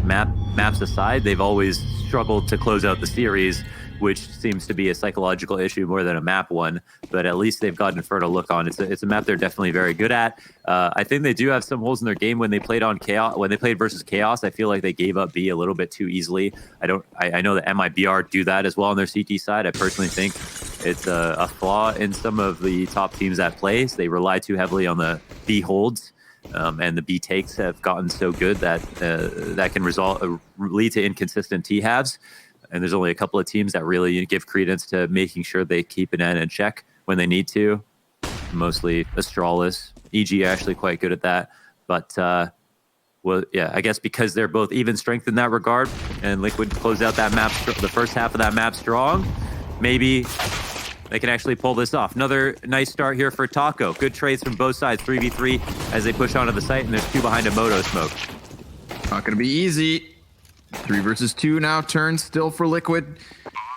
maps aside, they've always struggled to close out the series, which seems to be a psychological issue more than a map one. But at least they've got Inferno to look on. It's a map they're definitely very good at. I think they do have some holes in their game when they played on Chaos. When they played versus Chaos, I feel like they gave up B a little bit too easily. I know that MIBR do that as well on their CT side. I personally think it's a flaw in some of the top teams that plays. They rely too heavily on the B holds. And the B takes have gotten so good that that can lead to inconsistent T halves. And there's only a couple of teams that really give credence to making sure they keep an N in check when they need to. Mostly Astralis. EG actually quite good at that. But well, yeah, I guess because they're both even strength in that regard, and Liquid closed out that map, the first half of that map strong, maybe they can actually pull this off. Another nice start here for Taco. Good trades from both sides, 3v3 as they push onto the site, and there's two behind a Moto smoke. Not going to be easy. 3 versus 2 now, turn still for Liquid.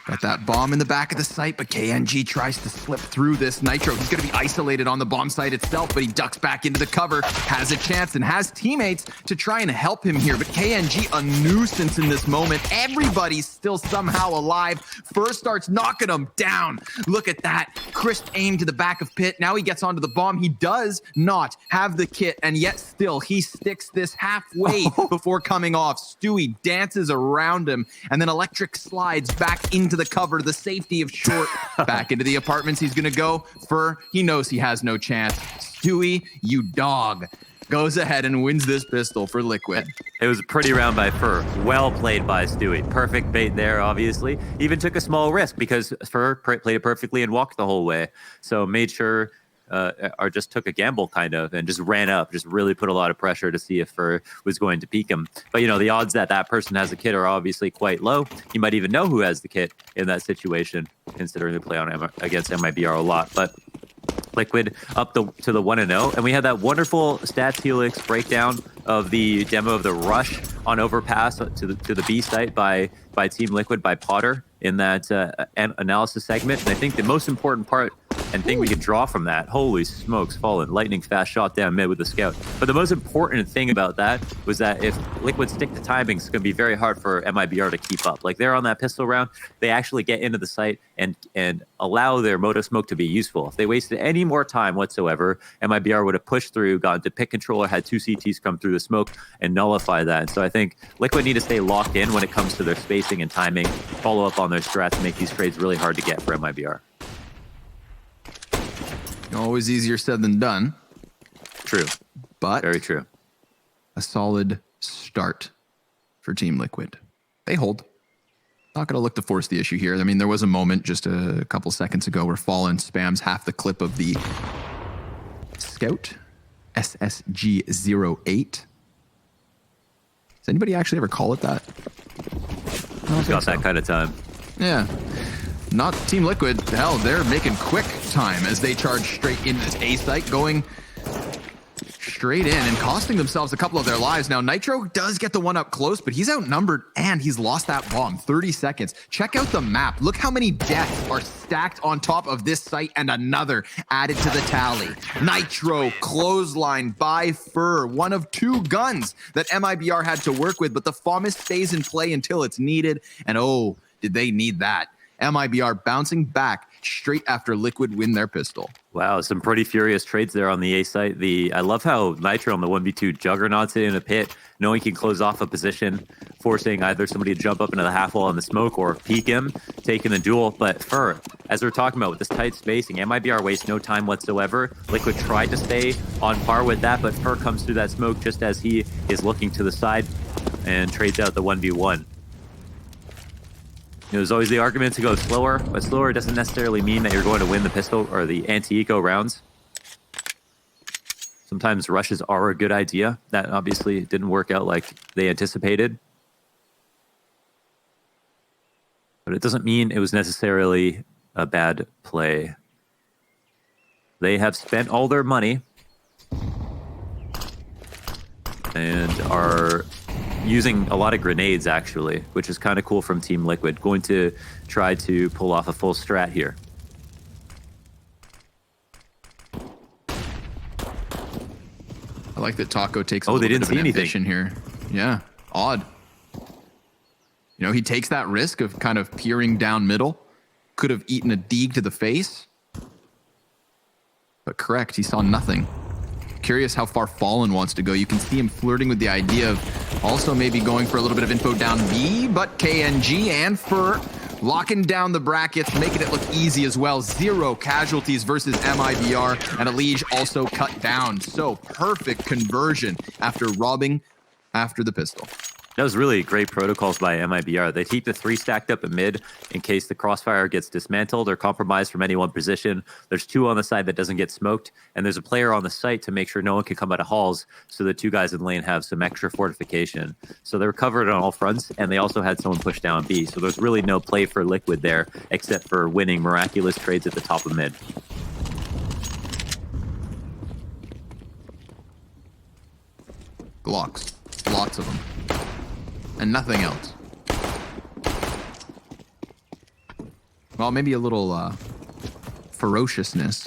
Got that bomb in the back of the site, but KNG tries to slip through this. Nitro, he's going to be isolated on the bomb site itself, but he ducks back into the cover, has a chance, and has teammates to try and help him here. But KNG, a nuisance in this moment. Everybody's still somehow alive. First starts knocking him down. Look at that. Crisp aim to the back of pit. Now he gets onto the bomb. He does not have the kit, and yet still he sticks this halfway before coming off. Stewie dances around him, and then Electric slides back into the cover, the safety of short. Back into the apartments he's gonna go. Fur, he knows he has no chance. Stewie, you dog, goes ahead and wins this pistol for Liquid. It was a pretty round by Fur. Well played by Stewie. Perfect bait there, obviously. Even took a small risk because Fur played it perfectly and walked the whole way. So made sure or just took a gamble kind of and just ran up, just really put a lot of pressure to see if Fur was going to peek him. But, you know, the odds that that person has a kit are obviously quite low. You might even know who has the kit in that situation, considering they play on against MIBR a lot. But Liquid up to the 1-0. And we had that wonderful Stats Helix breakdown of the demo of the rush on overpass to the B site by Team Liquid, by Potter in that analysis segment. And I think the most important part and thing we could draw from that, holy smokes, Fallen, lightning fast shot down mid with the scout. But the most important thing about that was that if Liquid stick to timing, it's going to be very hard for MIBR to keep up. Like they're on that pistol round, they actually get into the site and allow their Moto smoke to be useful. If they wasted any more time whatsoever, MIBR would have pushed through, gotten to pick control, or had two CTs come through the smoke and nullify that. And so I think Liquid need to stay locked in when it comes to their spacing and timing, follow up on their strats, make these trades really hard to get for MIBR. Always easier said than done. True. But very true. A solid start for Team Liquid. They hold. Not going to look to force the issue here. I mean, there was a moment just a couple seconds ago where Fallen spams half the clip of the Scout SSG-08. Does anybody actually ever call it that? He's got that kind of time. Yeah. Not Team Liquid. Hell, they're making quick time as they charge straight into this A site, going straight in and costing themselves a couple of their lives. Now, Nitro does get the one up close, but he's outnumbered and he's lost that bomb. 30 seconds. Check out the map. Look how many deaths are stacked on top of this site and another added to the tally. Nitro clothesline by Fur, one of two guns that MIBR had to work with, but the FAMAS stays in play until it's needed. And oh, did they need that. MIBR bouncing back straight after Liquid win their pistol. Wow, some pretty furious trades there on the A site. I love how Nitro on the 1v2 juggernauts it in a pit, knowing he can close off a position, forcing either somebody to jump up into the half wall in the smoke or peek him, taking the duel. But Fur, as we're talking about with this tight spacing, MIBR wastes no time whatsoever. Liquid tried to stay on par with that, but Fur comes through that smoke just as he is looking to the side and trades out the 1v1. There's always the argument to go slower, but slower doesn't necessarily mean that you're going to win the pistol or the anti-eco rounds. Sometimes rushes are a good idea. That obviously didn't work out like they anticipated. But it doesn't mean it was necessarily a bad play. They have spent all their money and are using a lot of grenades, actually, which is kind of cool from Team Liquid. Going to try to pull off a full strat here. I like that Taco takes a little bit of an ambition here. Yeah, odd. You know, he takes that risk of kind of peering down middle. Could have eaten a deeg to the face. But correct, he saw nothing. Curious how far Fallen wants to go. You can see him flirting with the idea of also maybe going for a little bit of info down B, but KNG and Fur locking down the brackets, making it look easy as well. 0 casualties versus MIBR, and Elige also cut down. So perfect conversion after robbing after the pistol. That was really great protocols by MIBR. They keep the 3 stacked up at mid in case the crossfire gets dismantled or compromised from any one position. There's 2 on the side that doesn't get smoked, and there's a player on the site to make sure no one can come out of halls, so the 2 guys in lane have some extra fortification. So they're covered on all fronts, and they also had someone push down B. So there's really no play for Liquid there, except for winning miraculous trades at the top of mid. Glocks. Lots of them. And nothing else. Well, maybe a little ferociousness,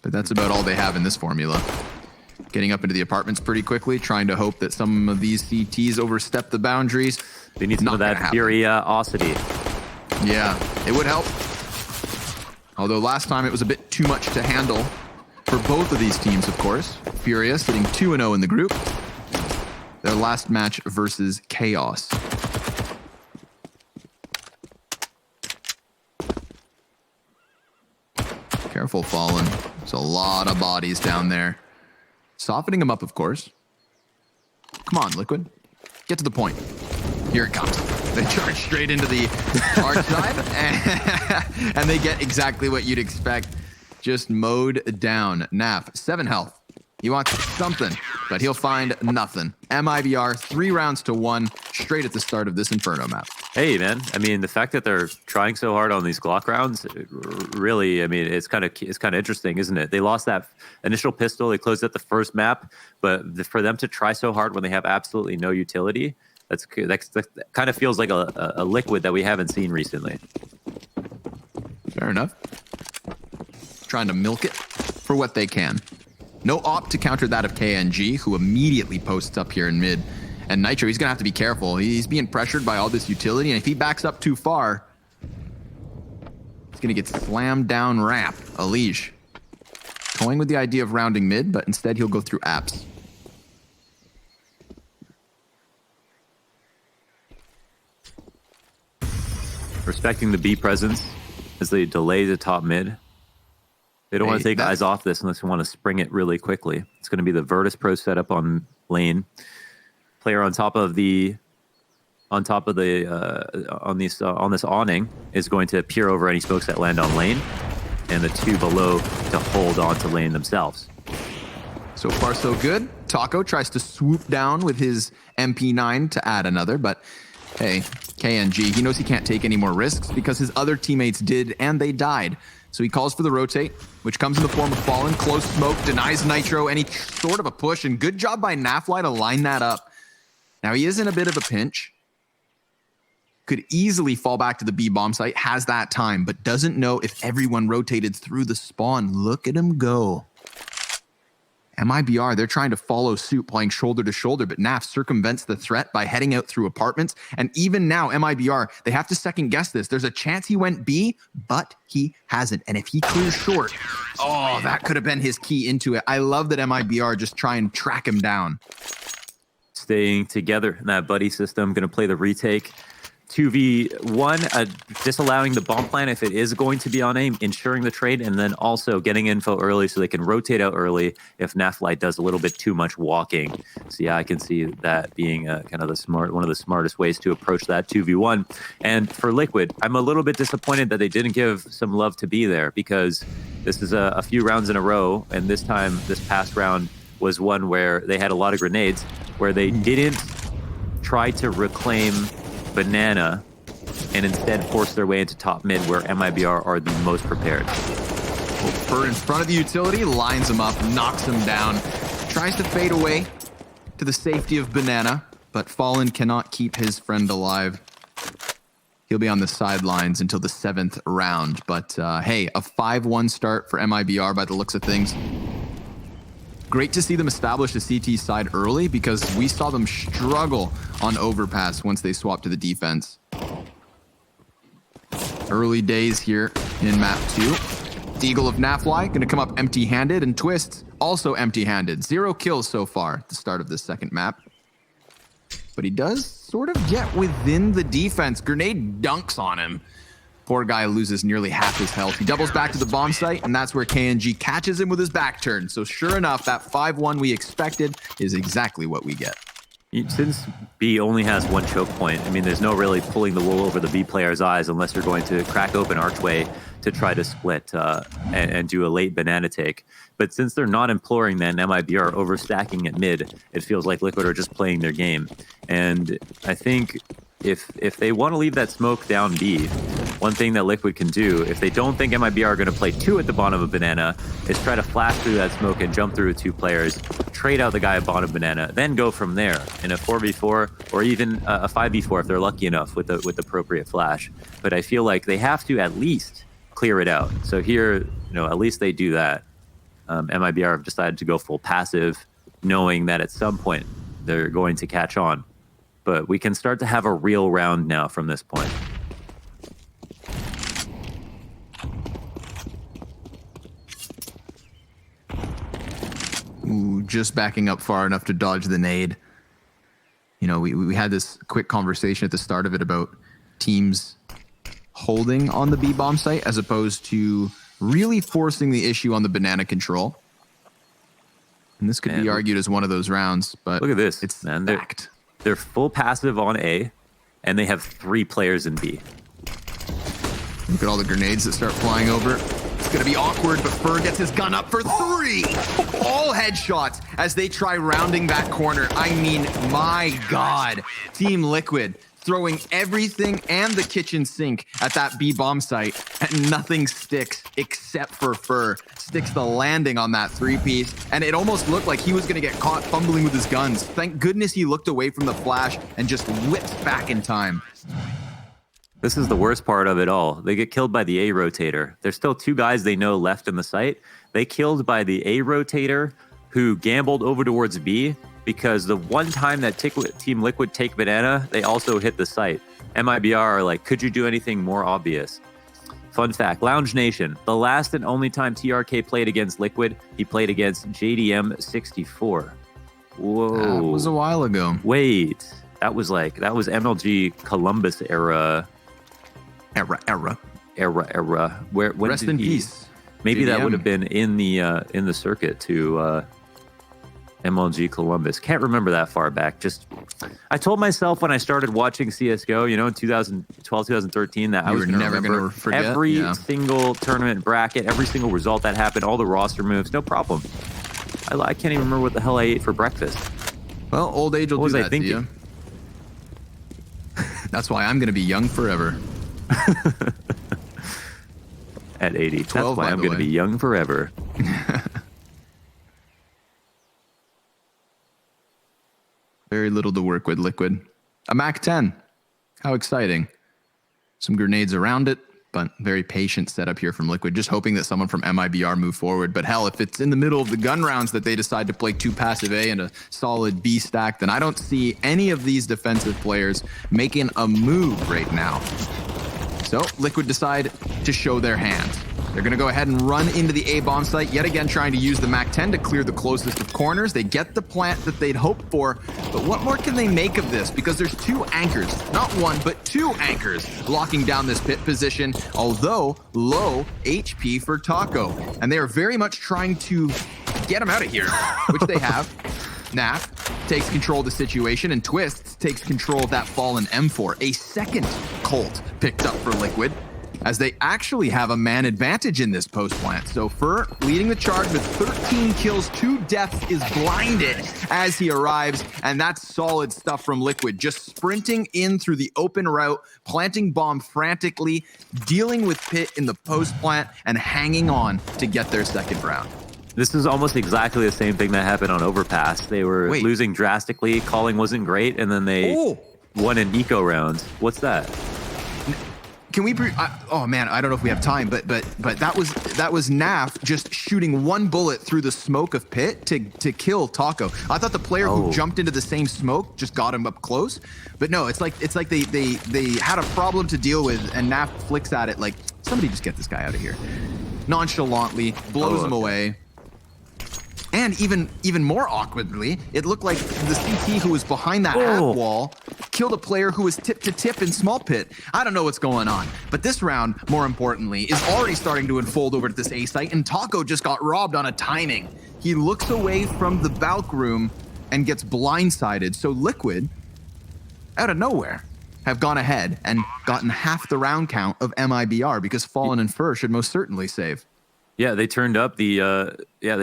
but that's about all they have in this formula. Getting up into the apartments pretty quickly, trying to hope that some of these CTs overstep the boundaries. They need some of that furiosity. Yeah, it would help. Although last time it was a bit too much to handle for both of these teams, of course. Furia sitting 2-0 in the group. Their last match versus Chaos. Careful, Fallen. There's a lot of bodies down there. Softening them up, of course. Come on, Liquid. Get to the point. Here it comes. They charge straight into the arch side, and they get exactly what you'd expect. Just mowed down. Naf, 7 health. He wants something, but he'll find nothing. MIBR, 3 rounds to 1, straight at the start of this Inferno map. Hey, man. I mean, the fact that they're trying so hard on these Glock rounds, really, I mean, it's kind of interesting, isn't it? They lost that initial pistol. They closed out the first map, but for them to try so hard when they have absolutely no utility, that kind of feels like a Liquid that we haven't seen recently. Fair enough. Trying to milk it for what they can. No op to counter that of KNG, who immediately posts up here in mid. And Nitro, he's going to have to be careful. He's being pressured by all this utility, and if he backs up too far, he's going to get slammed down ramp. Elige toying with the idea of rounding mid, but instead he'll go through apps. Respecting the B presence as they delay the top mid. They don't want to take eyes off this unless they want to spring it really quickly. It's going to be the Virtus Pro setup on lane. Player on this awning is going to peer over any smokes that land on lane, and the 2 below to hold on to lane themselves. So far, so good. Taco tries to swoop down with his MP9 to add another, but hey, KNG, he knows he can't take any more risks because his other teammates did, and they died. So he calls for the rotate, which comes in the form of Fallen. Close smoke, denies Nitro any sort of a push, and good job by Nafly to line that up. Now he is in a bit of a pinch. Could easily fall back to the B bomb site, has that time, but doesn't know if everyone rotated through the spawn. Look at him go. MIBR, they're trying to follow suit, playing shoulder to shoulder, but Naf circumvents the threat by heading out through apartments. And even now, MIBR, they have to second guess this. There's a chance he went B, but he hasn't. And if he clears short, oh, that could have been his key into it. I love that MIBR just try and track him down. Staying together in that buddy system, going to play the retake. 2v1, disallowing the bomb plan if it is going to be on aim, ensuring the trade, and then also getting info early so they can rotate out early if Naflight does a little bit too much walking. So yeah, I can see that being kind of one of the smartest ways to approach that 2v1. And for Liquid, I'm a little bit disappointed that they didn't give some love to be there, because this is a few rounds in a row, and this past round was one where they had a lot of grenades, where they didn't try to reclaim Banana and instead force their way into top mid, where MIBR are the most prepared. Fur in front of the utility, lines him up, knocks him down, tries to fade away to the safety of Banana, but Fallen cannot keep his friend alive. He'll be on the sidelines until the 7th round, but hey, a 5-1 start for MIBR by the looks of things. Great to see them establish the CT side early, because we saw them struggle on overpass once they swapped to the defense. Early days here in map 2. Eagle of Nafly going to come up empty-handed, and Twist also empty-handed. 0 kills so far at the start of this second map. But he does sort of get within the defense. Grenade dunks on him. Poor guy loses nearly half his health. He doubles back to the bomb site, and that's where KNG catches him with his back turn. So sure enough, that 5-1 we expected is exactly what we get. Since B only has 1 choke point, I mean, there's no really pulling the wool over the B player's eyes unless you're going to crack open Archway to try to split and do a late banana take. But since they're not imploring then MIBR overstacking at mid, it feels like Liquid are just playing their game. And I think if they want to leave that smoke down B, one thing that Liquid can do, if they don't think MIBR are going to play 2 at the bottom of banana, is try to flash through that smoke and jump through with 2 players, trade out the guy at bottom banana, then go from there in a 4v4 or even a 5v4 if they're lucky enough with appropriate flash. But I feel like they have to at least clear it out. So here, at least they do that. MIBR have decided to go full passive, knowing that at some point they're going to catch on. But we can start to have a real round now from this point. Ooh, just backing up far enough to dodge the nade. We had this quick conversation at the start of it about teams holding on the B bomb site as opposed to really forcing the issue on the banana control. And this could be argued as one of those rounds, but look at this. It's stacked. They're full passive on A, and they have 3 players in B. Look at all the grenades that start flying over. It's going to be awkward, but Fur gets his gun up for 3. All headshots as they try rounding that corner. I mean, my God. Team Liquid throwing everything and the kitchen sink at that B bomb site, and nothing sticks except for Fur. Sticks the landing on that 3-piece, and it almost looked like he was going to get caught fumbling with his guns. Thank goodness he looked away from the flash and just whipped back in time. This is the worst part of it all. They get killed by the A rotator. There's still 2 guys they know left in the site. They killed by the A rotator who gambled over towards B, because the one time that Team Liquid take banana, they also hit the site. MIBR are like, could you do anything more obvious? Fun fact, Lounge Nation, the last and only time TRK played against Liquid, he played against JDM 64. Whoa. That was a while ago. Wait, that was MLG Columbus era. Era. When Rest in peace. Maybe JDM. That would have been in the circuit to MLG Columbus. Can't remember that far back. I told myself when I started watching CSGO, in 2012, 2013, that I was never going to forget every single tournament bracket, every single result that happened, all the roster moves, no problem. I can't even remember what the hell I ate for breakfast. Well, old age will do that to you. That's why I'm going to be young forever. At 80. That's why I'm going to be young forever. Very little to work with, Liquid. A MAC-10. How exciting. Some grenades around it, but very patient setup here from Liquid, just hoping that someone from MIBR move forward. But hell, if it's in the middle of the gun rounds that they decide to play 2 passive A and a solid B stack, then I don't see any of these defensive players making a move right now. So Liquid decide to show their hand. They're going to go ahead and run into the A bomb site, yet again trying to use the MAC-10 to clear the closest of corners. They get the plant that they'd hoped for, but what more can they make of this? Because there's 2 anchors, not 1, but 2 anchors locking down this pit position, although low HP for Taco. And they are very much trying to get him out of here, which they have. Naf takes control of the situation, and Twist takes control of that fallen M4. A second Colt picked up for Liquid, as they actually have a man advantage in this post plant. So Fur leading the charge with 13 kills, 2 deaths, is blinded as he arrives, and that's solid stuff from Liquid. Just sprinting in through the open route, planting bomb frantically, dealing with Pit in the post plant, and hanging on to get their second round. This is almost exactly the same thing that happened on Overpass. They were losing drastically, calling wasn't great, and then they won an eco round. What's that? Can we? Oh man, I don't know if we have time, but that was Naf just shooting one bullet through the smoke of pit to kill Taco. I thought the player who jumped into the same smoke just got him up close, but no, it's like they had a problem to deal with, and Naf flicks at it like, somebody just get this guy out of here. Nonchalantly blows him away. And even more awkwardly, it looked like the CT who was behind that half wall killed a player who was tip to tip in small pit. I don't know what's going on. But this round, more importantly, is already starting to unfold over to this A site, and Taco just got robbed on a timing. He looks away from the Balk room and gets blindsided. So Liquid, out of nowhere, have gone ahead and gotten half the round count of MIBR because Fallen and Fur should most certainly save. Yeah, they turned up they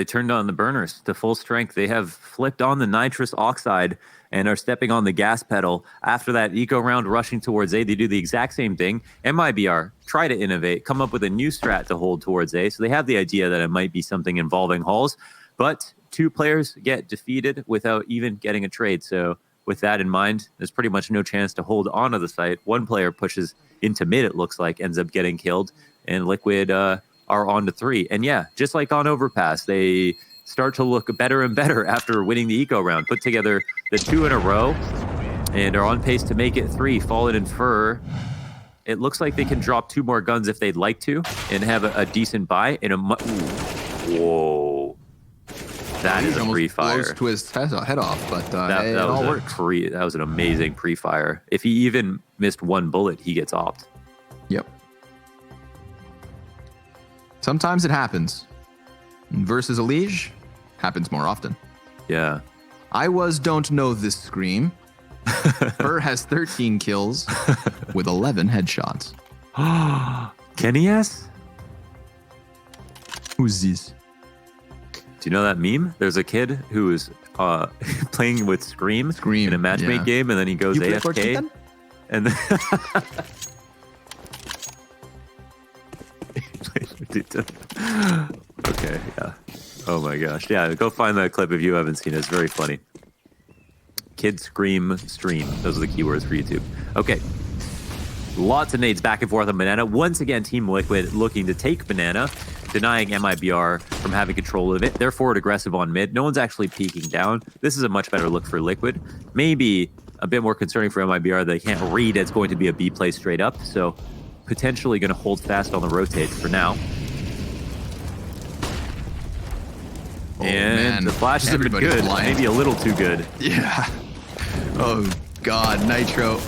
turned on the burners to full strength. They have flipped on the nitrous oxide and are stepping on the gas pedal. After that eco round rushing towards A, they do the exact same thing. MIBR try to innovate, come up with a new strat to hold towards A. So they have the idea that it might be something involving halls, but 2 players get defeated without even getting a trade. So with that in mind, there's pretty much no chance to hold onto the site. 1 player pushes into mid, it looks like, ends up getting killed, and Liquid are on to 3. And yeah, just like on Overpass, they start to look better and better after winning the eco round. Put together the 2 in a row and are on pace to make it 3. Fallen and Fur, it looks like they can drop 2 more guns if they'd like to and have a decent buy in a whoa. That is a pre-fire. Blows Twist's head off, but that it all worked. That was an amazing pre-fire. If he even missed 1 bullet, he gets opt. Yep. Sometimes it happens. Versus a liege, happens more often. Yeah. Don't know this scream. Fur has 13 kills with 11 headshots. Kenny S? Who's this? Do you know that meme? There's a kid who is playing with Scream in a matchmake game, and then he goes AFK. And then okay, yeah. Oh my gosh. Yeah, go find that clip if you haven't seen it. It's very funny. Kid Scream Stream. Those are the keywords for YouTube. Okay. Lots of nades back and forth on Banana. Once again, Team Liquid looking to take Banana, denying MIBR from having control of it. They're forward aggressive on mid. No one's actually peeking down. This is a much better look for Liquid. Maybe a bit more concerning for MIBR. They can't read it's going to be a B play straight up. So potentially going to hold fast on the rotate for now. And the flash has been good. Maybe a little too good. Yeah. Oh, God. Nitro.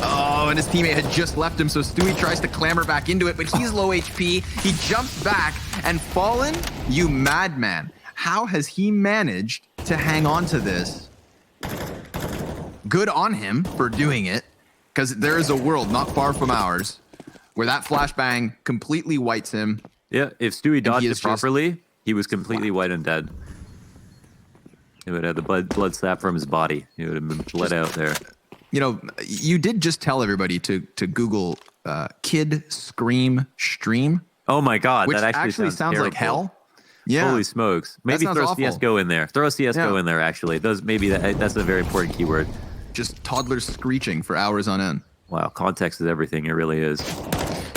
Oh, and his teammate had just left him, so Stewie tries to clamber back into it, but he's low HP. He jumps back, and Fallen, you madman. How has he managed to hang on to this? Good on him for doing it, because there is a world not far from ours where that flashbang completely whites him. Yeah, if Stewie dodged it properly, he was completely white and dead. He would have the blood slap from his body. He would have been bled out there. You know, you did just tell everybody to Google Kid Scream Stream. Oh my God, which that actually sounds like hell. Yeah. Holy smokes. Maybe throw CSGO in there. Throw CSGO in there, actually. Maybe that's a very important keyword. Just toddlers screeching for hours on end. Wow, context is everything. It really is.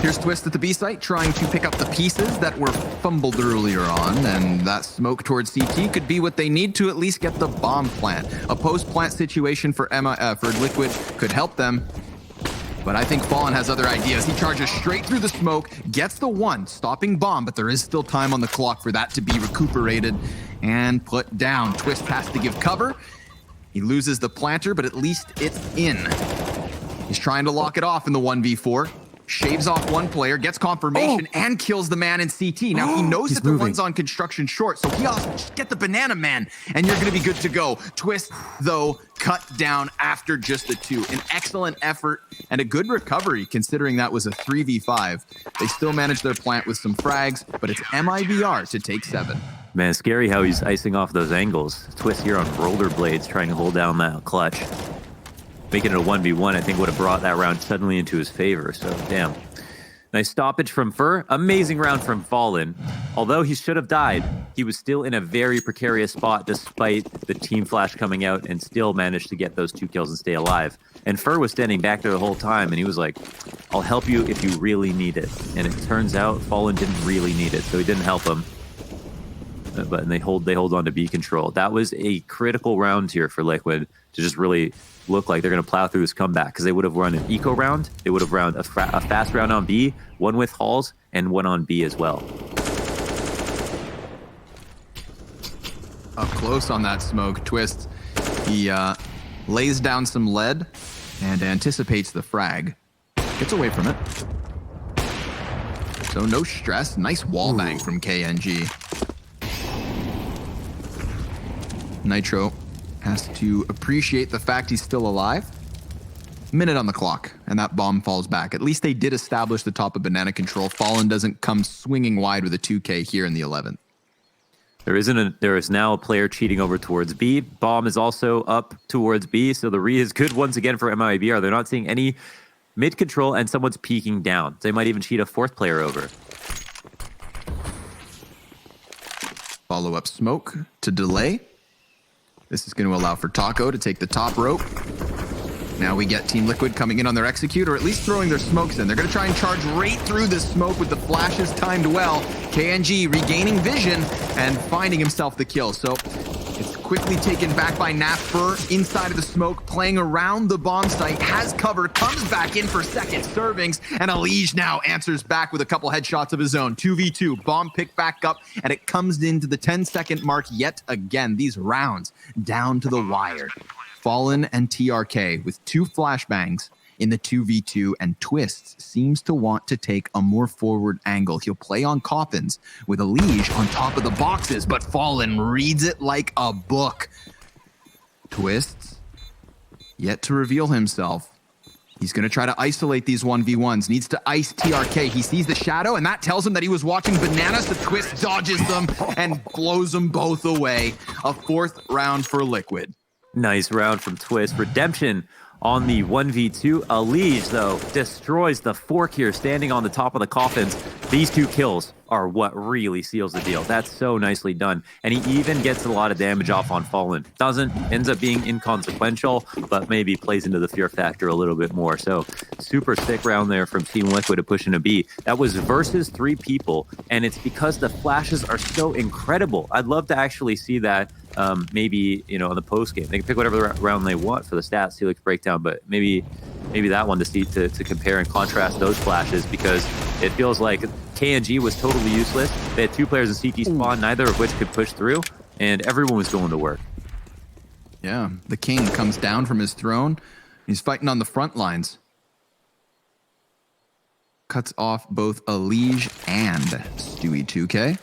Here's Twist at the B site, trying to pick up the pieces that were fumbled earlier on, and that smoke towards CT could be what they need to at least get the bomb plant. A post-plant situation for Liquid could help them, but I think Fallen has other ideas. He charges straight through the smoke, gets the 1, stopping bomb, but there is still time on the clock for that to be recuperated and put down. Twist has to give cover. He loses the planter, but at least it's in. He's trying to lock it off in the 1v4. Shaves off 1 player, gets confirmation, and kills the man in CT. Now, he knows that the one's on construction short, so he also just get the banana man, and you're going to be good to go. Twist, though, cut down after just the 2. An excellent effort and a good recovery, considering that was a 3v5. They still managed their plant with some frags, but it's MIBR to take 7. Man, scary how he's icing off those angles. Twist here on rollerblades, trying to hold down that clutch. Making it a 1v1, I think, would have brought that round suddenly into his favor. So, damn. Nice stoppage from Fur. Amazing round from Fallen. Although he should have died, he was still in a very precarious spot despite the team flash coming out and still managed to get those 2 kills and stay alive. And Fur was standing back there the whole time and he was like, I'll help you if you really need it. And it turns out Fallen didn't really need it, so he didn't help him. But they hold on to B control. That was a critical round here for Liquid to just really look like they're going to plow through this comeback, because they would have run an eco round, they would have run a fast round on B, one with Halls, and one on B as well. Up close on that smoke, Twist. He lays down some lead and anticipates the frag. Gets away from it. So no stress. Nice wall bang from KNG. Nitro has to appreciate the fact he's still alive. Minute on the clock, and that bomb falls back. At least they did establish the top of banana control. Fallen doesn't come swinging wide with a 2K here in the 11th. There is now a player cheating over towards B. Bomb is also up towards B, so the read is good once again for MIBR. They're not seeing any mid control, and someone's peeking down. They might even cheat a 4th player over. Follow up smoke to delay. This is going to allow for Taco to take the top rope. Now we get Team Liquid coming in on their execute, or at least throwing their smokes in. They're going to try and charge right through this smoke with the flashes timed well. KNG regaining vision and finding himself the kill. So it's quickly taken back by Napper inside of the smoke, playing around the bomb site, has cover, comes back in for second servings, and Alige now answers back with a couple headshots of his own. 2v2, bomb picked back up, and it comes into the 10-second mark yet again. These rounds down to the wire. Fallen and TRK with 2 flashbangs in the 2v2, and Twist seems to want to take a more forward angle. He'll play on coffins with Alige on top of the boxes, but Fallen reads it like a book. Twist yet to reveal himself. He's going to try to isolate these 1v1s. Needs to ice TRK. He sees the shadow, and that tells him that he was watching bananas. The Twist dodges them and blows them both away. A 4th round for Liquid. Nice round from Twist. Redemption on the 1v2. Alige, though, destroys the fork here, standing on the top of the coffins. These 2 kills are what really seals the deal. That's so nicely done. And he even gets a lot of damage off on Fallen. Ends up being inconsequential, but maybe plays into the fear factor a little bit more. So super sick round there from Team Liquid to push into B. That was versus 3 people, and it's because the flashes are so incredible. I'd love to actually see that maybe, on the post game. They can pick whatever round they want for the stats, see like breakdown, but maybe that one to see to compare and contrast those flashes, because it feels like KNG was totally useless. They had 2 players in CT spawn, neither of which could push through, and everyone was going to work. Yeah, the king comes down from his throne. He's fighting on the front lines. Cuts off both Alige and Stewie 2K.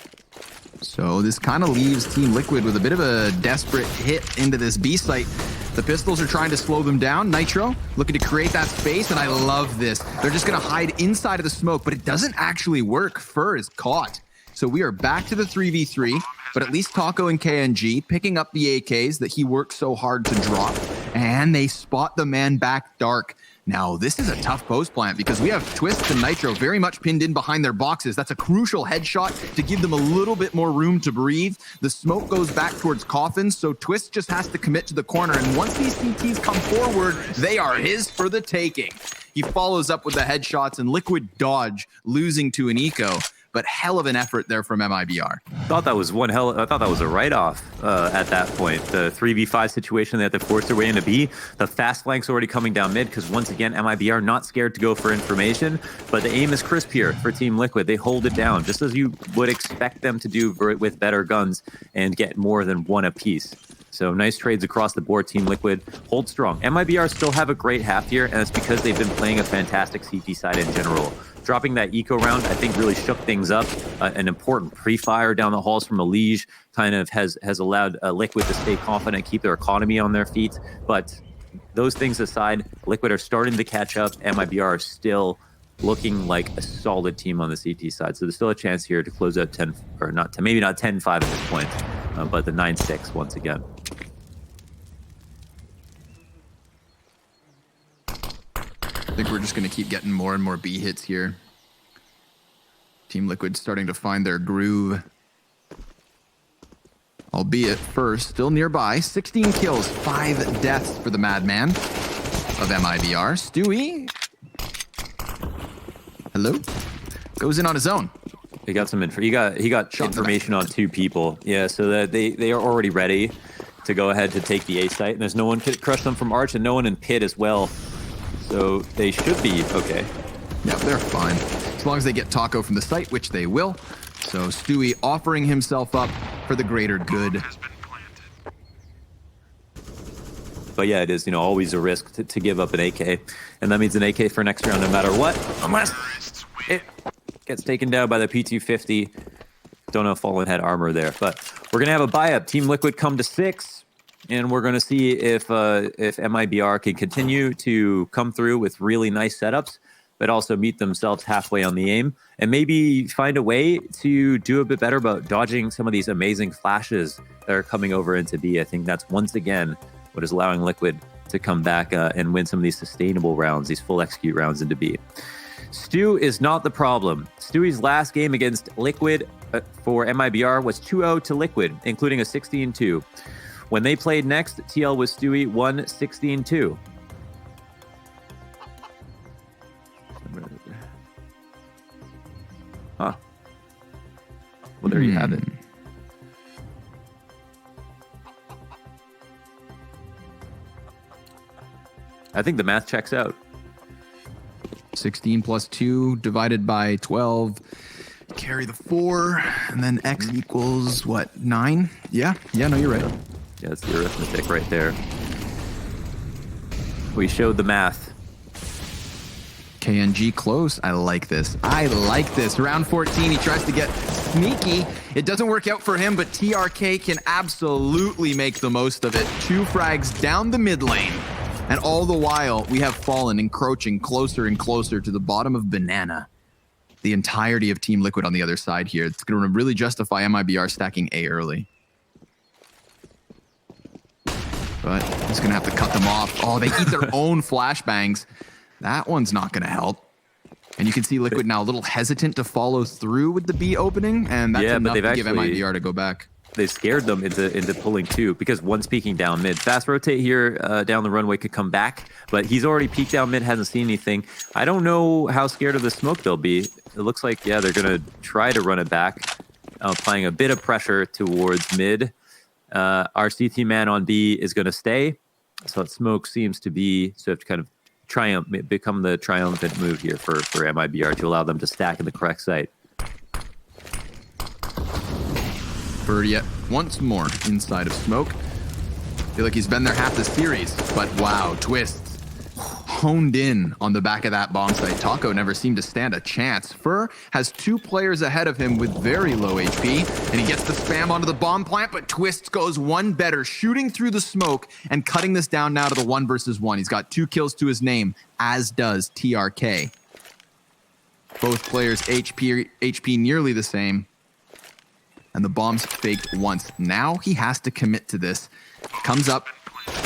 So this kind of leaves Team Liquid with a bit of a desperate hit into this B site. The pistols are trying to slow them down. Nitro looking to create that space, and I love this. They're just going to hide inside of the smoke, but it doesn't actually work. Fur is caught. So we are back to the 3v3, but at least Taco and KNG picking up the AKs that he worked so hard to drop, and they spot the man back dark. Now, this is a tough post plant because we have Twist and Nitro very much pinned in behind their boxes. That's a crucial headshot to give them a little bit more room to breathe. The smoke goes back towards coffins, so Twist just has to commit to the corner. And once these CTs come forward, they are his for the taking. He follows up with the headshots, and Liquid dodge, losing to an eco. But hell of an effort there from MIBR. I thought that was a write-off at that point. The 3v5 situation, they had to force their way into B. The fast flank's already coming down mid, because once again, MIBR not scared to go for information, but the aim is crisp here for Team Liquid. They hold it down, just as you would expect them to do with better guns and get more than 1 apiece. So nice trades across the board. Team Liquid hold strong. MIBR still have a great half here, and it's because they've been playing a fantastic CT side in general. Dropping that eco round, I think, really shook things up. An important pre-fire down the halls from Alige kind of has allowed Liquid to stay confident, keep their economy on their feet. But those things aside, Liquid are starting to catch up. MIBR are still looking like a solid team on the CT side. So there's still a chance here to close out 10, or not, maybe not 10-5 at this point, but the 9-6 once again. I think we're just going to keep getting more and more B hits here. Team Liquid starting to find their groove. Albeit first, still nearby. 16 kills, 5 deaths for the madman of MIBR. Stewie. Hello? Goes in on his own. He got some info. He got information on 2 people. Yeah, so that they are already ready to go ahead to take the A site. And there's no one to crush them from Arch and no one in pit as well. So they should be okay. Yeah, they're fine. As long as they get Taco from the site, which they will. So Stewie offering himself up for the greater good. But yeah, it is, always a risk to give up an AK. And that means an AK for next round no matter what. Unless it gets taken down by the P250. Don't know if Fallen had armor there. But we're going to have a buy-up. Team Liquid come to 6. And we're going to see if MIBR can continue to come through with really nice setups, but also meet themselves halfway on the aim. And maybe find a way to do a bit better about dodging some of these amazing flashes that are coming over into B. I think that's once again what is allowing Liquid to come back and win some of these sustainable rounds, these full execute rounds into B. Stu is not the problem. Stewie's last game against Liquid for MIBR was 2-0 to Liquid, including a 16-2. When they played next, TL was Stewie won 16-2. Huh. Well, there you have it. I think the math checks out. 16 plus 2 divided by 12. Carry the 4, and then X equals, what, 9? Yeah, no, you're right. Yeah, that's the arithmetic right there. We showed the math. KNG close. I like this. Round 14, he tries to get sneaky. It doesn't work out for him, but TRK can absolutely make the most of it. 2 frags down the mid lane. And all the while, we have Fallen encroaching closer and closer to the bottom of Banana. The entirety of Team Liquid on the other side here. It's going to really justify MIBR stacking A early. But he's going to have to cut them off. Oh, they eat their own flashbangs. That one's not going to help. And you can see Liquid now a little hesitant to follow through with the B opening, and that's enough to give MIBR to go back. They scared them into pulling 2 because one's peeking down mid. Fast rotate here down the runway could come back, but he's already peeked down mid, hasn't seen anything. I don't know how scared of the smoke they'll be. It looks like, yeah, they're going to try to run it back, applying a bit of pressure towards mid. Our CT man on B is going to stay, so that smoke seems to be sort of kind of become the triumphant move here for MIBR to allow them to stack in the correct site. Bird yet once more inside of smoke. Feel like he's been there half the series, but wow, Twists honed in on the back of that bomb site. Taco never seemed to stand a chance. Fur has 2 players ahead of him with very low HP, and he gets the spam onto the bomb plant, but Twists goes one better, shooting through the smoke and cutting this down now to the 1 versus 1. He's got 2 kills to his name, as does TRK. Both players HP nearly the same. And the bomb's faked once. Now he has to commit to this. Comes up,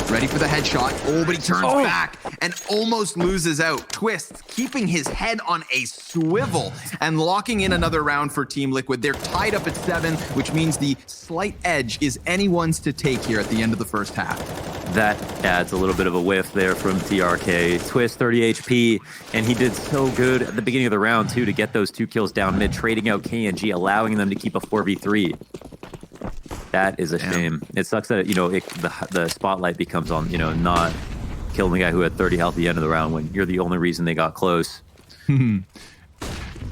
ready for the headshot. Oh, but he turns back and almost loses out. Twists keeping his head on a swivel and locking in another round for Team Liquid. They're tied up at 7, which means the slight edge is anyone's to take here at the end of the first half. That adds a little bit of a whiff there from TRK. Twist 30 HP, and he did so good at the beginning of the round, too, to get those 2 kills down mid, trading out KNG, allowing them to keep a 4v3. That is a shame. It sucks that, the spotlight becomes on, not killing the guy who had 30 health at the end of the round when you're the only reason they got close.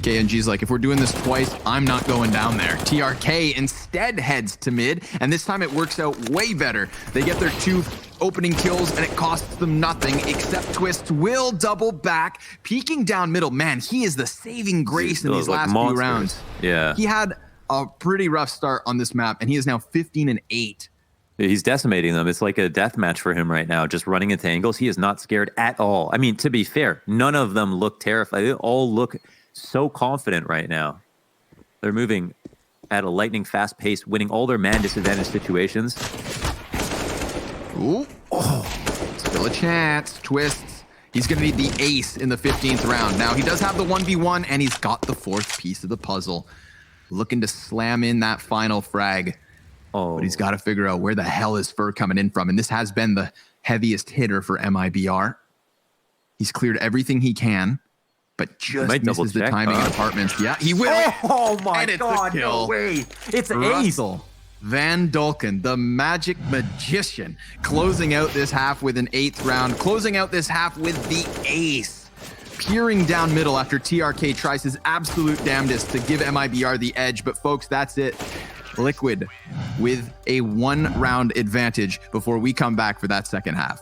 KNG's like, if we're doing this twice, I'm not going down there. TRK instead heads to mid, and this time it works out way better. They get their 2 opening kills, and it costs them nothing, except Twist will double back, peeking down middle. Man, he is the saving grace in these last few rounds. Yeah. He had a pretty rough start on this map, and he is now 15-8. He's decimating them. It's like a death match for him right now, just running into angles. He is not scared at all. I mean, to be fair, none of them look terrified. They all look so confident right now. They're moving at a lightning fast pace, winning all their man disadvantage situations. Ooh. Oh, still a chance. Twists He's going to need the ace in the 15th round. Now, he does have the 1v1, and he's got the 4th piece of the puzzle. Looking to slam in that final frag. Oh. But he's got to figure out where the hell is Fur coming in from. And this has been the heaviest hitter for MIBR. He's cleared everything he can, but just misses the timing in apartments. Yeah, he will. Oh my and it's God, a kill. no way. It's Russell Van Dulken, the magic magician, closing out this half with an 8th round, closing out this half with the ace. Peering down middle after TRK tries his absolute damnedest to give MIBR the edge. But folks, that's it. Liquid with a 1-round advantage before we come back for that second half.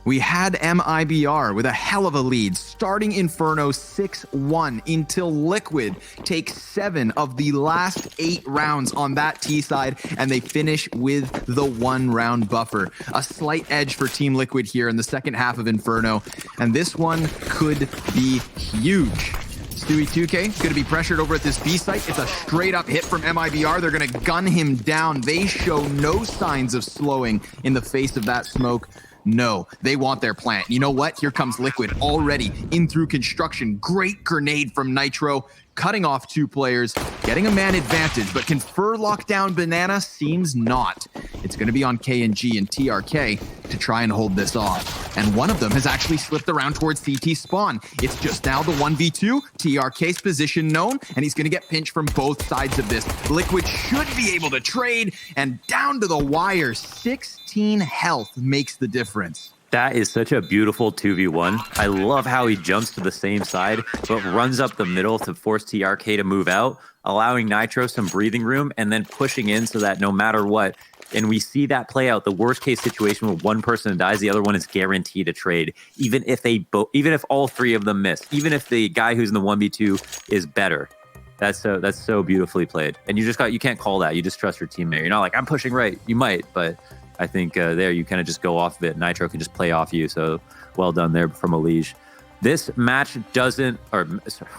We had MIBR with a hell of a lead, starting Inferno 6-1 until Liquid takes 7 of the last 8 rounds on that T side, and they finish with the 1-round buffer. A slight edge for Team Liquid here in the second half of Inferno, and this one could be huge. Stewie 2K going to be pressured over at this B site. It's a straight up hit from MIBR. They're going to gun him down. They show no signs of slowing in the face of that smoke. No, they want their plant. You know what? Here comes Liquid already in through construction. Great grenade from Nitro, cutting off 2 players, getting a man advantage, but can Fur lock down Banana? Seems not. It's going to be on KNG and TRK to try and hold this off. And one of them has actually slipped around towards CT spawn. It's just now the 1v2, TRK's position known, and he's going to get pinched from both sides of this. Liquid should be able to trade, and down to the wire, 16 health makes the difference. That is such a beautiful 2v1. I love how he jumps to the same side, but runs up the middle to force TRK to move out, allowing Nitro some breathing room, and then pushing in so that no matter what, and we see that play out, the worst case situation where one person dies, the other one is guaranteed a trade, even if all 3 of them miss, even if the guy who's in the 1v2 is better. That's so beautifully played. And you can't call that. You just trust your teammate. You're not like, I'm pushing right. You might, but I think there you kind of just go off of it. Nitro can just play off you. So well done there from Elige. This match doesn't, or sorry,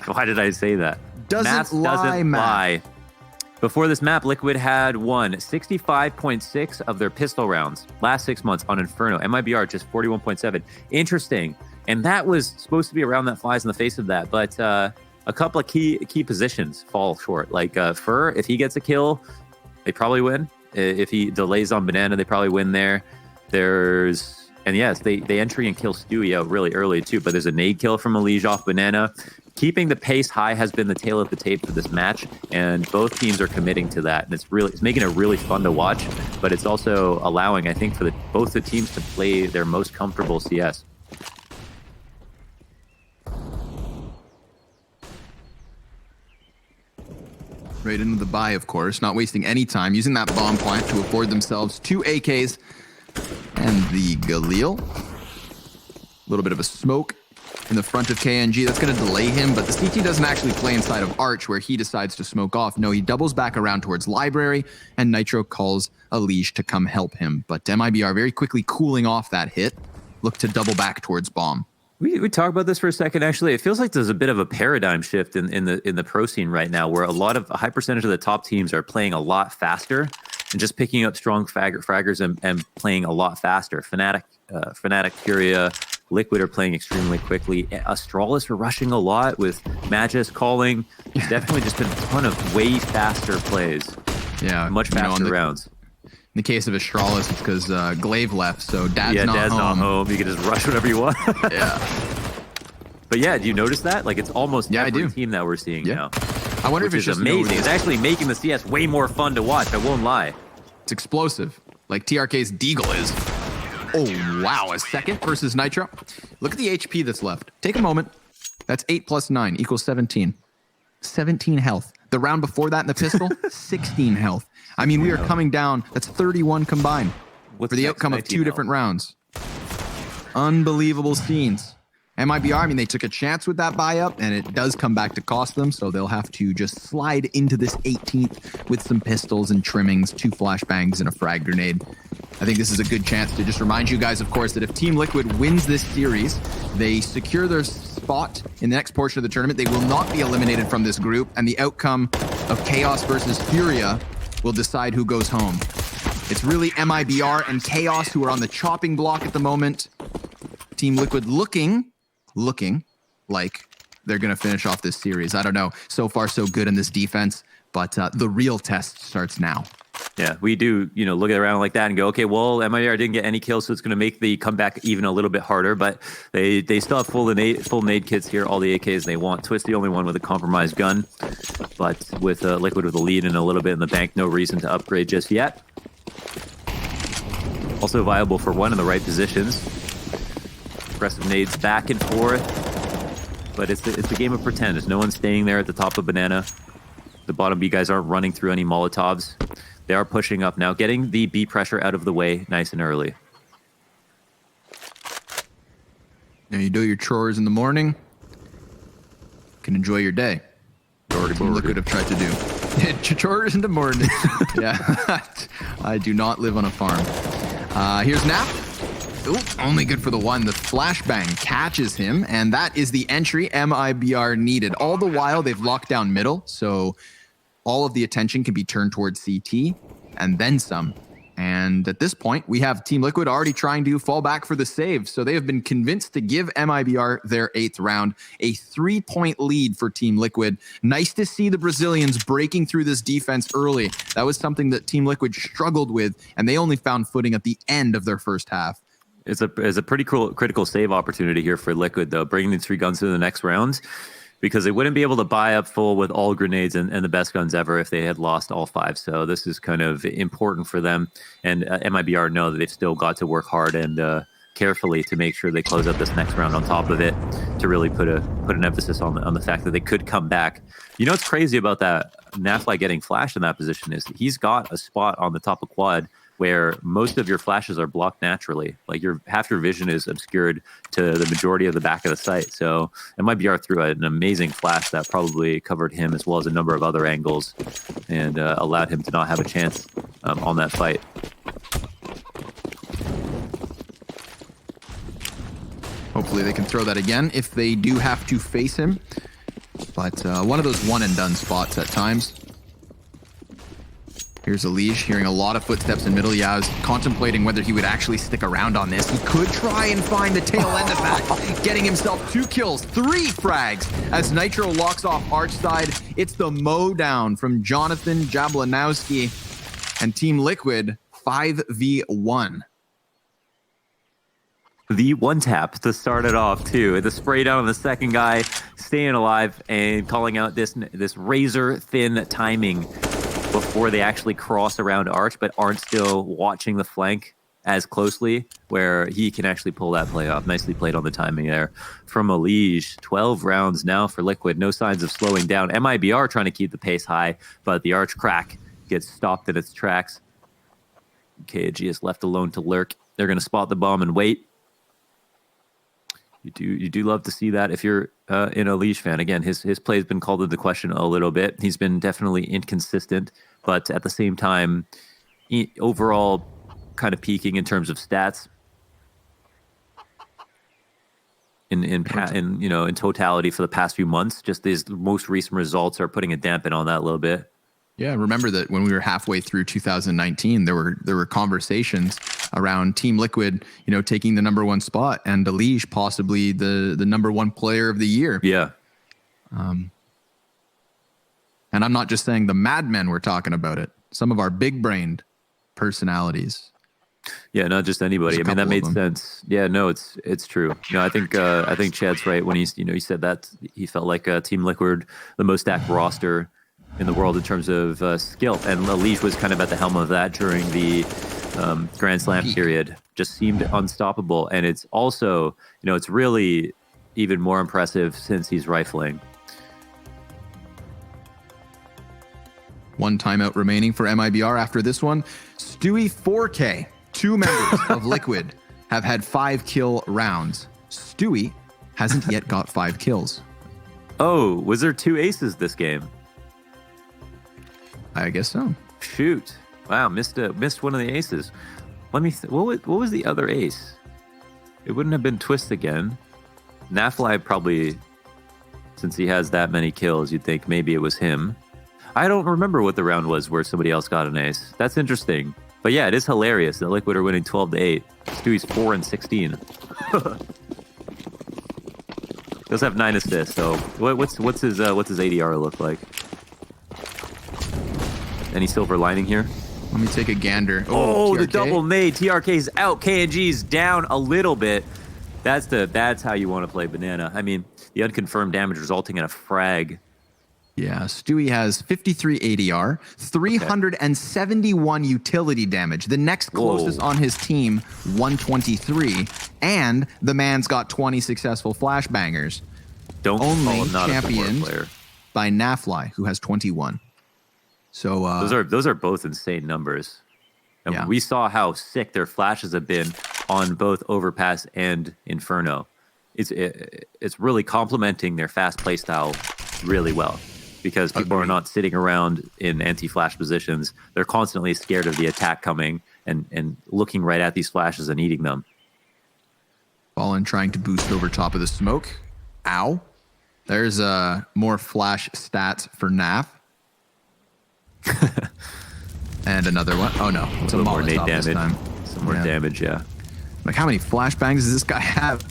why did I say that? Doesn't lie. lie. Before this map, Liquid had won 65.6 of their pistol rounds last 6 months on Inferno. MIBR just 41.7. Interesting. And that was supposed to be a round that flies in the face of that. But a couple of key positions fall short. Like Fur, if he gets a kill, they probably win. If he delays on Banana, they probably win there. And yes, they entry and kill Stewie out really early too. But there's a nade kill from Elige off Banana. Keeping the pace high has been the tail of the tape for this match, and both teams are committing to that. And it's making it really fun to watch, but it's also allowing, I think, for both the teams to play their most comfortable CS. Right into the buy, of course, not wasting any time, using that bomb plant to afford themselves 2 AKs and the Galil. A little bit of a smoke in the front of KNG. That's going to delay him, but the CT doesn't actually play inside of Arch where he decides to smoke off. No, he doubles back around towards Library, and Nitro calls Elige to come help him. But MIBR very quickly cooling off that hit. Look to double back towards Bomb. We talk about this for a second. Actually, it feels like there's a bit of a paradigm shift in the pro scene right now, where a high percentage of the top teams are playing a lot faster and just picking up strong fraggers and playing a lot faster. Fnatic, Furia, Liquid are playing extremely quickly. Astralis are rushing a lot with Magus calling. It's definitely just been a ton of way faster plays. Yeah, much faster rounds. In the case of Astralis, it's because Glaive left, so Dad's not home. You can just rush whatever you want. Yeah. But yeah, do you notice that? Like, it's almost every team that we're seeing now. I wonder if it's just amazing. It's actually making the CS way more fun to watch. I won't lie. It's explosive, like TRK's Deagle is. Oh, wow. A second versus Nitro. Look at the HP that's left. Take a moment. That's 8 plus 9 equals 17. 17 health. The round before that in the pistol, 16 health. I mean, we are coming down. That's 31 combined for the outcome of 2 different rounds. Unbelievable scenes. MIBR, I mean, they took a chance with that buy-up, and it does come back to cost them, so they'll have to just slide into this 18th with some pistols and trimmings, 2 flashbangs, and a frag grenade. I think this is a good chance to just remind you guys, of course, that if Team Liquid wins this series, they secure their spot in the next portion of the tournament. They will not be eliminated from this group, and the outcome of Chaos versus Furia will decide who goes home. It's really MIBR and Chaos who are on the chopping block at the moment. Team Liquid looking like they're going to finish off this series. I don't know. So far, so good in this defense, but the real test starts now. Yeah, we do, look around like that and go, okay, well, MIBR didn't get any kills, so it's going to make the comeback even a little bit harder, but they still have full nade kits here, all the AKs they want. Twist the only one with a compromised gun, but with Liquid with a lead and a little bit in the bank, no reason to upgrade just yet. Also viable for one in the right positions. Aggressive nades back and forth, but it's the game of pretend. There's no one staying there at the top of Banana. The bottom B guys aren't running through any Molotovs. They are pushing up now, getting the B pressure out of the way nice and early. Now you do your chores in the morning, you can enjoy your day. Liquid have tried to do. Chores in the morning. Yeah, I do not live on a farm. Here's Nap. Ooh, only good for the one. The flashbang catches him, and that is the entry MIBR needed. All the while, they've locked down middle, so all of the attention can be turned towards CT, and then some. And at this point, we have Team Liquid already trying to fall back for the save, so they have been convinced to give MIBR their 8th round. A 3-point lead for Team Liquid. Nice to see the Brazilians breaking through this defense early. That was something that Team Liquid struggled with, and they only found footing at the end of their first half. It's a pretty critical save opportunity here for Liquid, though, bringing these 3 guns to the next round, because they wouldn't be able to buy up full with all grenades and the best guns ever if they had lost all 5. So this is kind of important for them. And MIBR know that they've still got to work hard and carefully to make sure they close out this next round on top of it, to really put an emphasis on the fact that they could come back. You know what's crazy about that Nafly getting flashed in that position is he's got a spot on the top of quad where most of your flashes are blocked naturally. Like half your vision is obscured to the majority of the back of the site. So MIBR threw an amazing flash that probably covered him as well as a number of other angles and allowed him to not have a chance on that fight. Hopefully they can throw that again if they do have to face him. But one of those one-and-done spots at times. Here's Elige hearing a lot of footsteps in middle. Yeah, I was contemplating whether he would actually stick around on this. He could try and find the tail end of that, getting himself 2 kills, 3 frags as Nitro locks off Arch side. It's the mow down from Jonathan Jablanowski and Team Liquid 5v1. The one tap to start it off too. The spray down on the second guy, staying alive and calling out this razor thin timing before they actually cross around Arch, but aren't still watching the flank as closely, where he can actually pull that play off. Nicely played on the timing there from Elige. 12 rounds now for Liquid. No signs of slowing down. MIBR trying to keep the pace high, but the Arch crack gets stopped in its tracks. KG is left alone to lurk. They're going to spot the bomb and wait. You do love to see that if you're an Elige fan. Again, his play has been called into question a little bit. He's been definitely inconsistent, but at the same time, overall kind of peaking in terms of stats. In totality for the past few months, just these most recent results are putting a dampen on that a little bit. Yeah, remember that when we were halfway through 2019, there were conversations around Team Liquid, taking the #1 spot and Elige possibly the #1 player of the year. Yeah. And I'm not just saying the madmen were talking about it. Some of our big-brained personalities. Yeah, not just anybody. I mean, that made sense. Yeah, no, it's true. I think Chad's right when he said that he felt like Team Liquid, the most stacked roster in the world in terms of skill, and Elige was kind of at the helm of that during the Grand Slam period. Just seemed unstoppable, and it's also, it's really even more impressive since he's rifling. One timeout remaining for MIBR after this one. Stewie 4K, 2 members of Liquid have had 5 kill rounds. Stewie hasn't yet got 5 kills. Oh, was there 2 aces this game? I guess so. Shoot! Wow, missed one of the aces. Let me. What was the other ace? It wouldn't have been Twist again. Nafly probably, since he has that many kills, you'd think maybe it was him. I don't remember what the round was where somebody else got an ace. That's interesting. But yeah, it is hilarious that Liquid are winning 12-8. Stewie's 4-16. Does have 9 assists. So what's his ADR look like? Any silver lining here? Let me take a gander. Oh, the double nade. TRK's out. KNG's down a little bit. That's how you want to play Banana. I mean, the unconfirmed damage resulting in a frag. Yeah, Stewie has 53 ADR, 371 utility damage. The next closest on his team, 123. And the man's got 20 successful flashbangers. Only championed by Nafly, who has 21. So those are both insane numbers. And we saw how sick their flashes have been on both Overpass and Inferno. It's really complementing their fast play style really well, because people are not sitting around in anti-flash positions. They're constantly scared of the attack coming and looking right at these flashes and eating them. Fallen trying to boost over top of the smoke. Ow. There's more flash stats for Naf. And another one. Oh no, it's a more nade damage. Some more damage, yeah. Like, how many flashbangs does this guy have?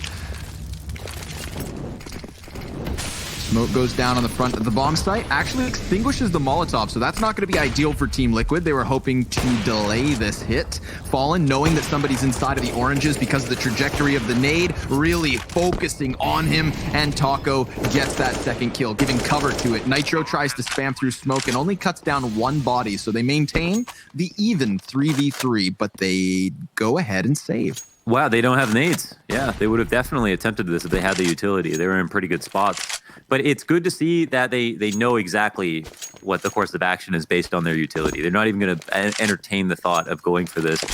Smoke goes down on the front of the bomb site. Actually extinguishes the Molotov, so that's not going to be ideal for Team Liquid. They were hoping to delay this hit. Fallen, knowing that somebody's inside of the oranges because of the trajectory of the nade, really focusing on him, and Taco gets that second kill, giving cover to it. Nitro tries to spam through smoke and only cuts down 1 body, so they maintain the even 3v3, but they go ahead and save. Wow, they don't have nades. Yeah, they would have definitely attempted this if they had the utility. They were in pretty good spots. But it's good to see that they know exactly what the course of action is based on their utility. They're not even going to entertain the thought of going for this.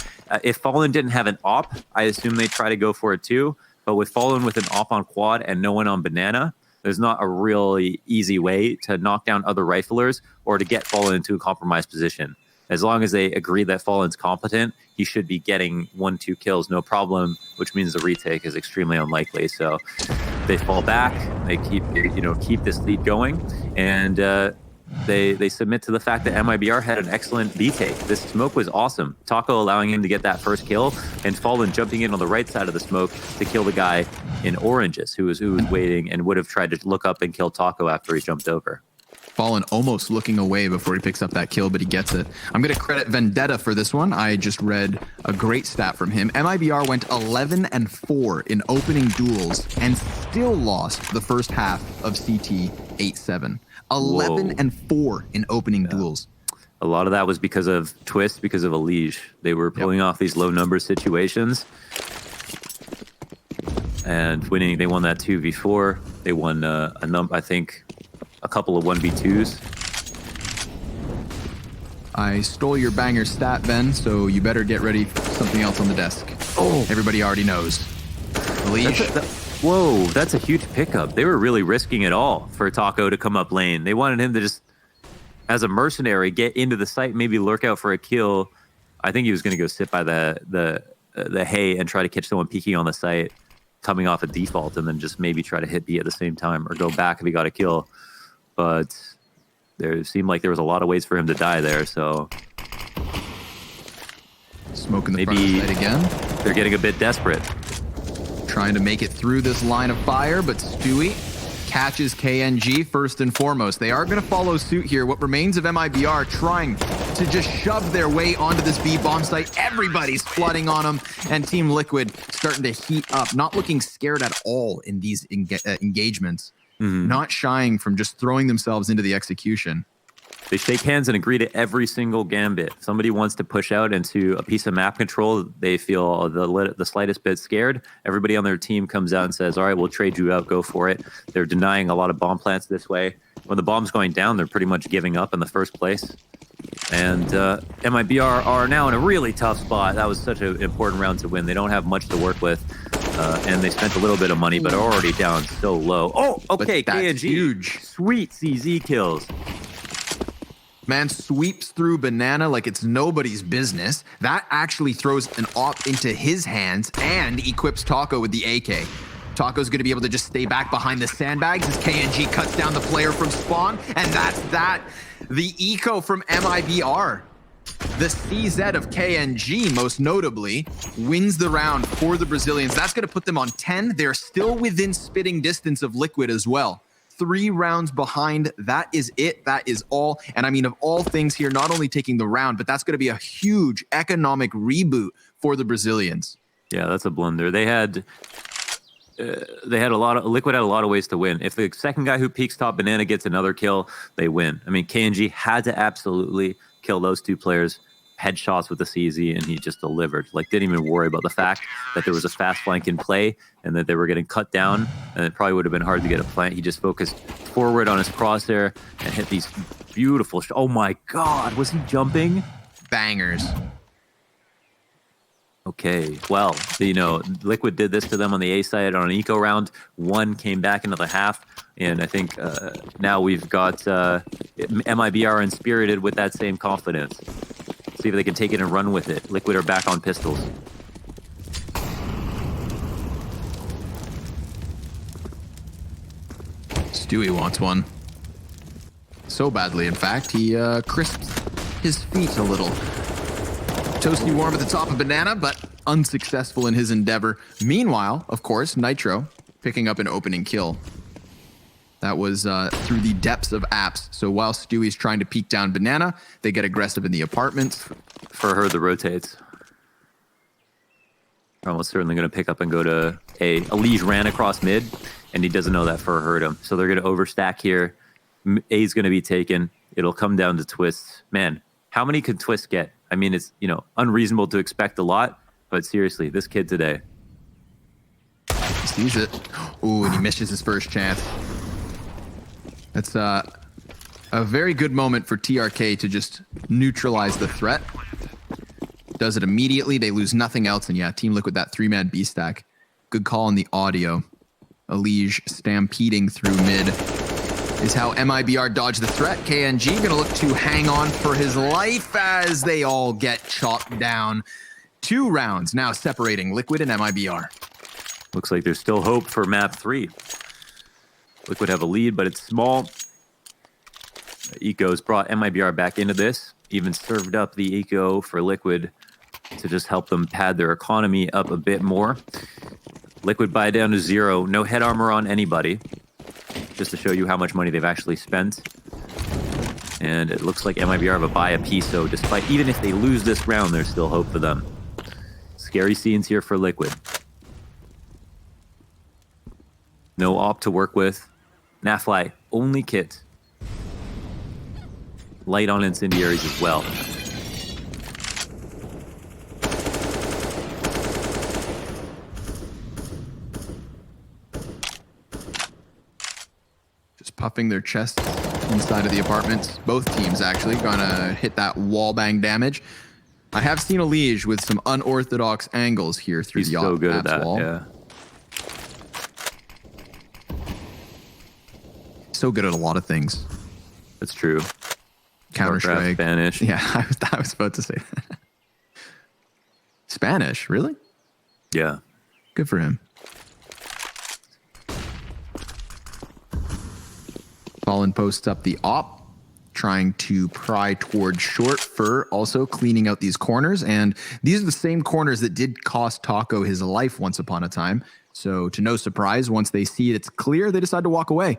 If Fallen didn't have an op, I assume they'd try to go for it too. But with Fallen with an op on quad and no one on Banana, there's not a really easy way to knock down other riflers or to get Fallen into a compromised position. as long as they agree that Fallen's competent, he should be getting 1-2 kills, no problem, which means the retake is extremely unlikely. So they fall back, they keep this lead going, and they submit to the fact that MIBR had an excellent B take. This smoke was awesome. Taco allowing him to get that first kill, and Fallen jumping in on the right side of the smoke to kill the guy in oranges who was waiting and would have tried to look up and kill Taco after he jumped over. Fallen almost looking away before he picks up that kill, but he gets it. I'm going to credit Vendetta for this one. I just read a great stat from him. MIBR went 11-4 in opening duels and still lost the first half of CT 8-7. 11-4 in opening duels. A lot of that was because of Twist, because of Elige. They were pulling off these low number situations and winning. They won that 2v4. They won I think a couple of 1v2s. I stole your banger stat, Ben, so you better get ready for something else on the desk. Oh, everybody already knows. Elige. Whoa, that's a huge pickup. They were really risking it all for Taco to come up lane. They wanted him to just, as a mercenary, get into the site, maybe lurk out for a kill. I think he was going to go sit by the hay and try to catch someone peeking on the site, coming off a default, and then just maybe try to hit B at the same time or go back if he got a kill. But there seemed like there was a lot of ways for him to die there, so smoking the front of the site again. They're getting a bit desperate. Trying to make it through this line of fire, but Stewie catches KNG first and foremost. They are going to follow suit here. What remains of MIBR trying to just shove their way onto this B bomb site. Everybody's flooding on them, and Team Liquid starting to heat up, not looking scared at all in these engagements. Not shying from just throwing themselves into the execution. They shake hands and agree to every single gambit. If somebody wants to push out into a piece of map control, they feel the slightest bit scared. Everybody on their team comes out and says, all right, we'll trade you out, go for it. They're denying a lot of bomb plants this way. When the bomb's going down, they're pretty much giving up in the first place. And MIBR are now in a really tough spot. That was such an important round to win. They don't have much to work with. And they spent a little bit of money, but are already down so low. Oh, okay, KNG. Huge. Sweet CZ kills. Man sweeps through Banana like it's nobody's business. That actually throws an op into his hands and equips Taco with the AK. Taco's going to be able to just stay back behind the sandbags as KNG cuts down the player from spawn. And that's that. The eco from MIBR. The CZ of KNG, most notably, wins the round for the Brazilians. That's going to put them on 10. They're still within spitting distance of Liquid as well. 3 rounds behind. That is it. That is all. And I mean, of all things here, not only taking the round, but that's going to be a huge economic reboot for the Brazilians. Yeah, that's a blunder. Liquid had a lot of ways to win. If the second guy who peeks top Banana gets another kill, they win. I mean, KNG had to absolutely kill those 2 players, headshots with the CZ, and he just delivered. Like, didn't even worry about the fact that there was a fast flank in play and that they were getting cut down, and it probably would have been hard to get a plant. He just focused forward on his crosshair and hit these beautiful oh my god, was he jumping? Bangers. Okay, well, Liquid did this to them on the A side on an eco round. 1 came back into the half, and I think now we've got MIBR inspirited with that same confidence. See if they can take it and run with it. Liquid are back on pistols. Stewie wants one. So badly, in fact, he crisps his feet a little. Toasty warm at the top of Banana, but unsuccessful in his endeavor. Meanwhile, of course, Nitro picking up an opening kill. That was through the depths of apps. So while Stewie's trying to peek down Banana, they get aggressive in the apartments. For her, the rotates. Almost certainly going to pick up and go to A. Elige ran across mid, and he doesn't know that Fur hurt him. So they're going to overstack here. A's going to be taken. It'll come down to twists. Man, how many could Twist get? I mean, it's, unreasonable to expect a lot, but seriously, this kid today. He sees it. Ooh, and he misses his first chance. That's a very good moment for TRK to just neutralize the threat. Does it immediately. They lose nothing else. And yeah, Team Liquid, that 3-man B stack. Good call on the audio. Elige stampeding through mid. is how MIBR dodged the threat. KNG gonna look to hang on for his life as they all get chopped down. 2 rounds now separating Liquid and MIBR. Looks like there's still hope for map 3. Liquid have a lead, but it's small. Eco's brought MIBR back into this, even served up the Eco for Liquid to just help them pad their economy up a bit more. Liquid buy down to 0, no head armor on anybody, just to show you how much money they've actually spent. And it looks like MIBR have a buy a piece, so despite, even if they lose this round, there's still hope for them. Scary scenes here for Liquid. No op to work with. Nafly, only kit. Light on incendiaries as well. Just puffing their chests inside of the apartments. Both teams actually gonna hit that wall bang damage. I have seen a Liege with some unorthodox angles here through He's the so good at that, wall. yeah. So good at a lot of things. That's true. Counter-Strike. Spanish. Yeah, I was about to say that. Spanish, really? Yeah. Good for him. Fallen posts up the op, trying to pry towards short. Fur also cleaning out these corners, and these are the same corners that did cost Taco his life once upon a time. So to no surprise, once they see it's clear, they decide to walk away.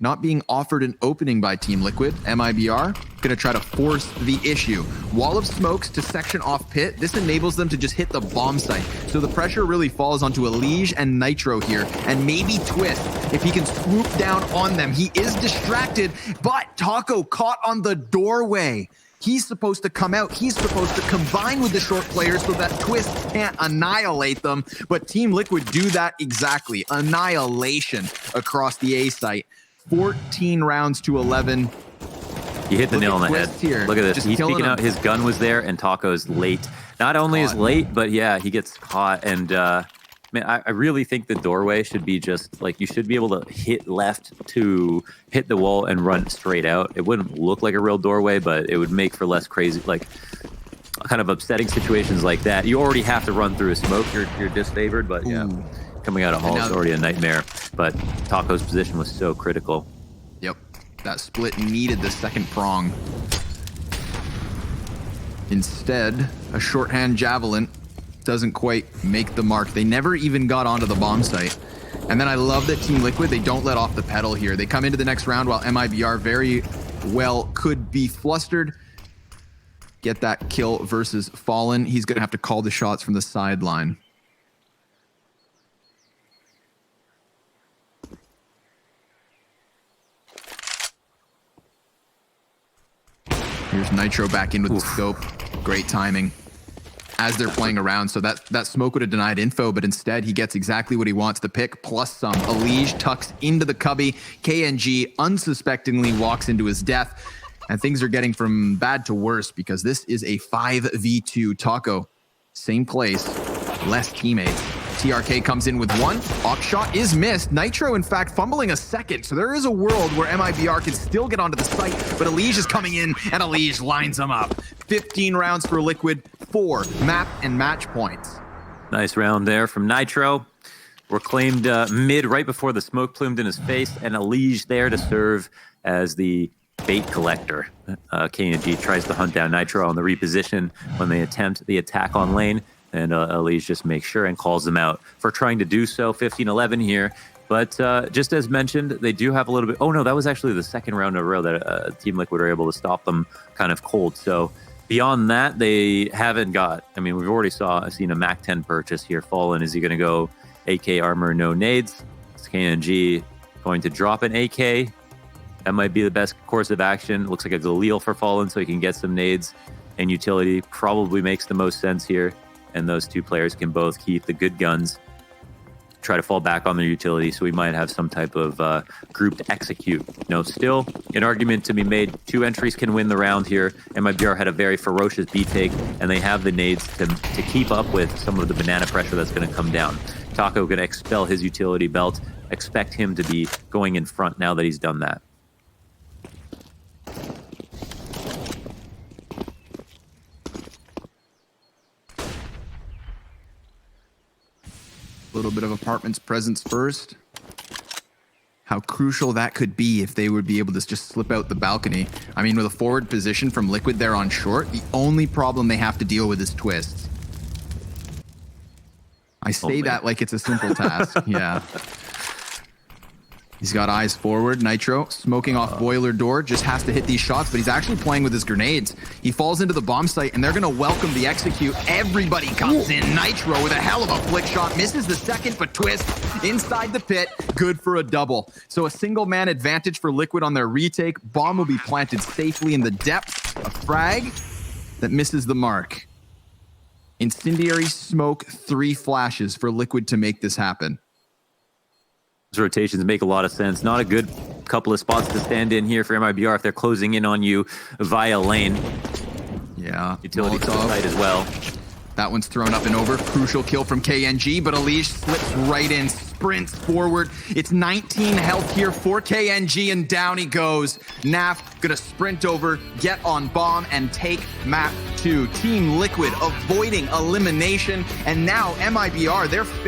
Not being offered an opening by Team Liquid, MIBR gonna try to force the issue. Wall of smokes to section off pit. This enables them to just hit the bomb site. So the pressure really falls onto a Liege and Nitro here, and maybe Twist if he can swoop down on them. He is distracted, but Taco caught on the doorway. He's supposed to come out. He's supposed to combine with the short players so that Twist can't annihilate them. But Team Liquid do that exactly. Annihilation across the A site. 14 rounds to 11. You hit the nail on the head. Here. Look at this. Just He's killing peeking them. out. His gun was there, and Taco's late. Not only is late, but yeah, he gets caught. And man, I really think the doorway should be just like, you should be able to hit left to hit the wall and run straight out. It wouldn't look like a real doorway, but it would make for less crazy, like kind of upsetting situations like that. You already have to run through a smoke. You're disfavored, but yeah. Ooh. Coming out of hall is already a nightmare, but Taco's position was so critical. Yep, that split needed the second prong. Instead, a shorthand javelin doesn't quite make the mark. They never even got onto the bomb site. And then I love that Team Liquid, they don't let off the pedal here. They come into the next round while MIBR very well could be flustered. Get that kill versus Fallen. He's gonna have to call the shots from the sideline. Here's Nitro back in with the scope. Great timing as they're playing around. So that smoke would have denied info, but instead he gets exactly what he wants, the pick plus some. Elige tucks into the cubby. KNG unsuspectingly walks into his death. And things are getting from bad to worse because this is a 5v2. Taco, same place, less teammates. TRK comes in with one. Op shot is missed. Nitro, in fact, fumbling a second. So there is a world where MIBR can still get onto the site, but Elige is coming in, and Elige lines them up. 15 rounds for Liquid, 4 map and match points. Nice round there from Nitro. Reclaimed mid right before the smoke plumed in his face, and Elige there to serve as the bait collector. KNG tries to hunt down Nitro on the reposition when they attempt the attack on lane. And Elige just makes sure and calls them out for trying to do so. 15-11 here. But just as mentioned, they do have a little bit... Oh, no, that was actually the second round in a row that Team Liquid were able to stop them kind of cold. So beyond that, they haven't got... I mean, we've already seen a Mac 10 purchase here. Fallen, is he going to go AK armor, no nades? Is KNG going to drop an AK? That might be the best course of action. Looks like a Galil for Fallen, so he can get some nades. And utility probably makes the most sense here. And those two players can both keep the good guns, try to fall back on their utility, so we might have some type of group to execute. No, still an argument to be made. 2 entries can win the round here. MIBR had a very ferocious B take, and they have the nades to keep up with some of the banana pressure that's going to come down. Taco going to expel his utility belt, expect him to be going in front now that he's done that. A little bit of Apartment's presence first. How crucial that could be if they would be able to just slip out the balcony. I mean, with a forward position from Liquid there on short, the only problem they have to deal with is twists. I say that like it's a simple task. Yeah. He's got eyes forward. Nitro smoking off boiler door, just has to hit these shots, but he's actually playing with his grenades. He falls into the bomb site, and they're going to welcome the execute. Everybody comes in. Nitro with a hell of a flick shot, misses the second, but Twist inside the pit, good for a double. So a single man advantage for Liquid on their retake. Bomb will be planted safely in the depths. A frag that misses the mark. Incendiary smoke, 3 flashes for Liquid to make this happen. Those rotations make a lot of sense. Not a good couple of spots to stand in here for MIBR if they're closing in on you via lane. Yeah. Utility to the side as well. That one's thrown up and over. Crucial kill from KNG, but Alish slips right in, sprints forward. It's 19 health here for KNG, and down he goes. Naf gonna sprint over, get on bomb, and take map 2. Team Liquid avoiding elimination, and now MIBR, they're